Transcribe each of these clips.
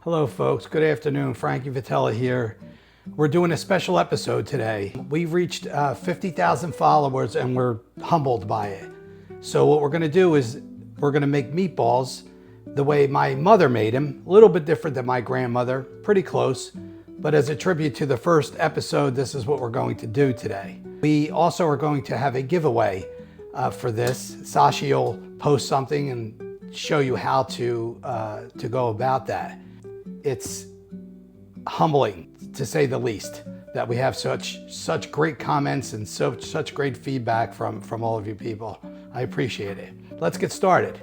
Hello folks, good afternoon. Frankie Vitella here. We're doing a special episode today. We've reached 50,000 followers and we're humbled by it. So what we're gonna do is we're gonna make meatballs the way my mother made them, a little bit different than my grandmother, pretty close. But as a tribute to the first episode, this is what we're going to do today. We also are going to have a giveaway for this. Sashi will post something and show you how to go about that. It's humbling, to say the least, that we have such great comments and such great feedback from all of you people. I appreciate it. Let's get started.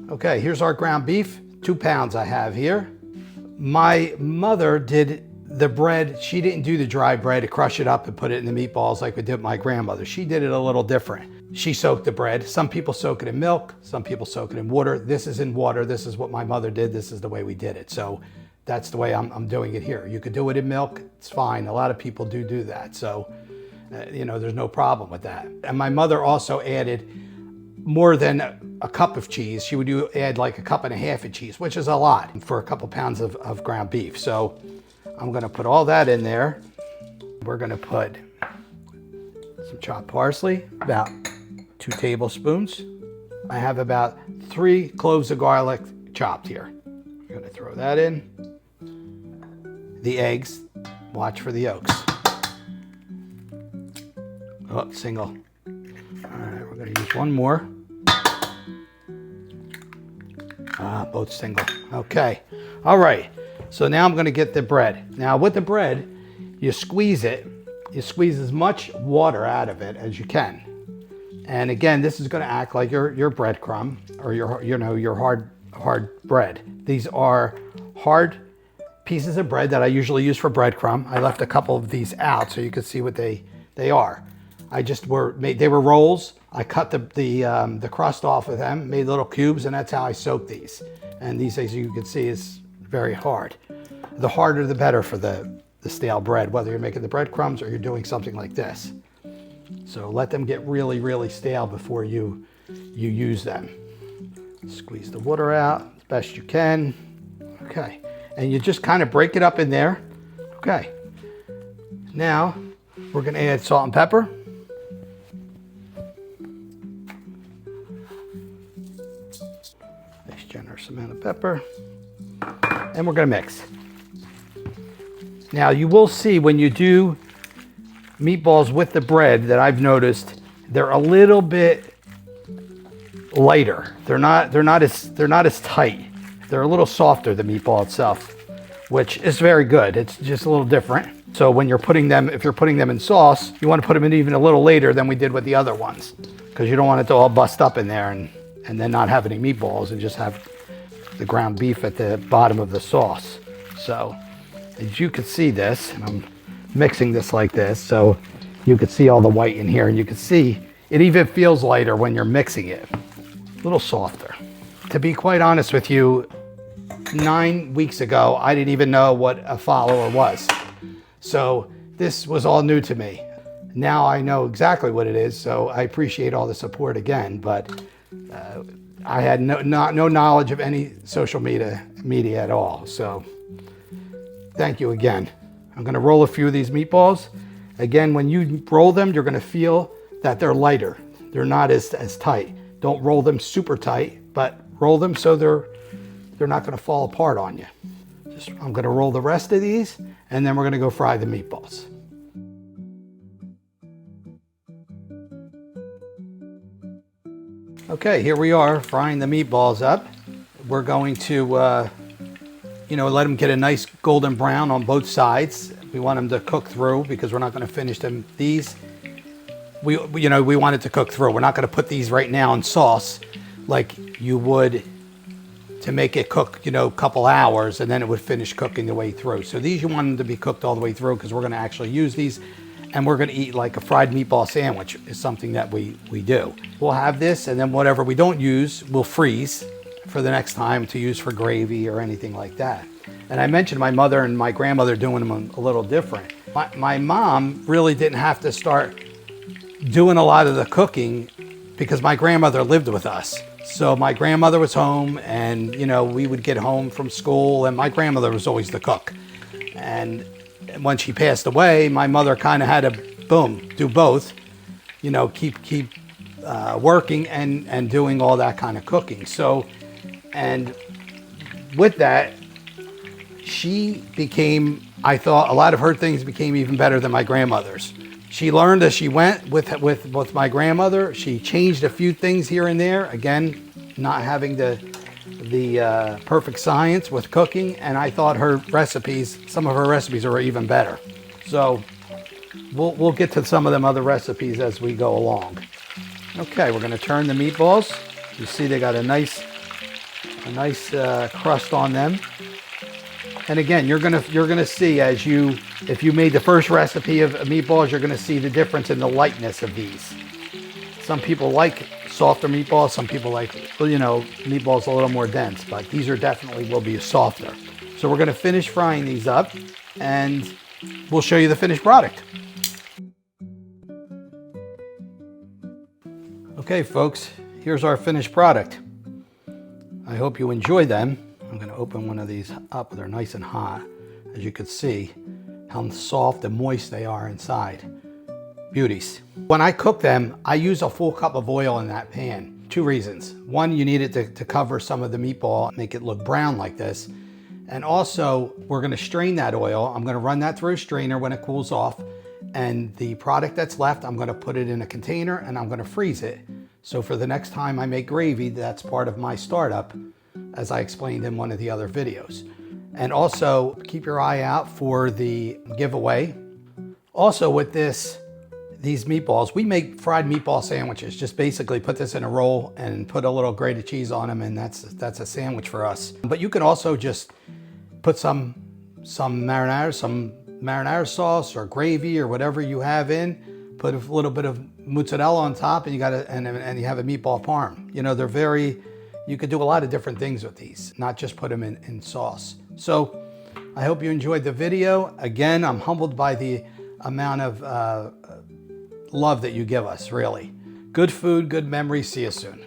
Okay, here's our ground beef, 2 pounds I have here. My mother did the bread. She didn't do the dry bread to crush it up and put it in the meatballs like we did with my grandmother. She did it a little different. She soaked the bread. Some people soak it in milk, some people soak it in water. This is in water. This is what my mother did. This is the way we did it. So that's the way I'm doing it here. You could do it in milk, it's fine. A lot of people do that. So, there's no problem with that. And my mother also added more than a cup of cheese. She would add like 1.5 cups of cheese, which is a lot for a couple pounds of ground beef. So I'm gonna put all that in there. We're gonna put some chopped parsley, about 2 tablespoons. I have about 3 cloves of garlic chopped here. I'm gonna throw that in. The eggs, watch for the yolks. Oh, single. All right, we're gonna use one more. Both single. Okay, all right. So now I'm gonna get the bread. Now with the bread, you squeeze it. You squeeze as much water out of it as you can. And again, this is gonna act like your breadcrumb or your hard bread. These are hard pieces of bread that I usually use for breadcrumb. I left a couple of these out so you can see what they are. They were rolls. I cut the crust off of them, made little cubes, and that's how I soak these. And these, as you can see, is very hard. The harder the better for the stale bread, whether you're making the breadcrumbs or you're doing something like this. So let them get really, really stale before you use them. Squeeze the water out as best you can. Okay, and you just kind of break it up in there. Okay, now we're gonna add salt and pepper. Nice generous amount of pepper. And we're gonna mix. Now you will see when you do meatballs with the bread that I've noticed, they're a little bit lighter. They're not as tight. They're a little softer, the meatball itself, which is very good. It's just a little different. So when you're putting them, if you're putting them in sauce, you want to put them in even a little later than we did with the other ones, because you don't want it to all bust up in there and then not have any meatballs and just have the ground beef at the bottom of the sauce. So as you can see this, and I'm mixing this like this, so you can see all the white in here, and you can see it even feels lighter when you're mixing it, a little softer. To be quite honest with you, 9 weeks ago, I didn't even know what a follower was. So this was all new to me. Now I know exactly what it is, so I appreciate all the support again, but I had no knowledge of any social media at all. So thank you again. I'm gonna roll a few of these meatballs. Again, when you roll them, you're gonna feel that they're lighter. They're not as tight. Don't roll them super tight, but roll them so they're not gonna fall apart on you. I'm gonna roll the rest of these, and then we're gonna go fry the meatballs. Okay, here we are frying the meatballs up. We're going to, let them get a nice golden brown on both sides. We want them to cook through because we're not gonna finish them. These, we want it to cook through. We're not gonna put these right now in sauce like you would to make it cook, a couple hours, and then it would finish cooking the way through. So these you want them to be cooked all the way through because we're gonna actually use these, and we're gonna eat like a fried meatball sandwich is something that we do. We'll have this, and then whatever we don't use, we'll freeze for the next time to use for gravy or anything like that. And I mentioned my mother and my grandmother doing them a little different. My mom really didn't have to start doing a lot of the cooking because my grandmother lived with us. So my grandmother was home, and you know, we would get home from school, and my grandmother was always the cook. And when she passed away, my mother kind of had to, boom, do both. You know, keep working and doing all that kind of cooking. So, and with that, she became, I thought, a lot of her things became even better than my grandmother's. She learned as she went with my grandmother. She changed a few things here and there. Again, not having the perfect science with cooking, and I thought her recipes, some of her recipes are even better. So we'll get to some of them other recipes as we go along. Okay, we're gonna turn the meatballs. You see they got a nice crust on them. And again, you're gonna see if you made the first recipe of meatballs, you're gonna see the difference in the lightness of these. Some people like softer meatballs. Some people like, you know, meatballs a little more dense, but these are definitely will be softer. So we're gonna finish frying these up, and we'll show you the finished product. Okay, folks, here's our finished product. I hope you enjoyed them. I'm going to open one of these up. They're nice and hot. As you can see how soft and moist they are inside. Beauties. When I cook them, I use a full cup of oil in that pan. Two reasons. One, you need it to cover some of the meatball, make it look brown like this. And also, we're going to strain that oil. I'm going to run that through a strainer when it cools off. And the product that's left, I'm going to put it in a container and I'm going to freeze it. So for the next time I make gravy, that's part of my startup, as I explained in one of the other videos. And also keep your eye out for the giveaway. Also with these meatballs, we make fried meatball sandwiches. Just basically put this in a roll and put a little grated cheese on them, and that's a sandwich for us. But you can also just put some marinara sauce or gravy or whatever you have in, put a little bit of mozzarella on top, and you you have a meatball parm. You know, they're very, you could do a lot of different things with these, not just put them in sauce. So I hope you enjoyed the video. Again, I'm humbled by the amount of love that you give us, really. Good food, good memories. See you soon.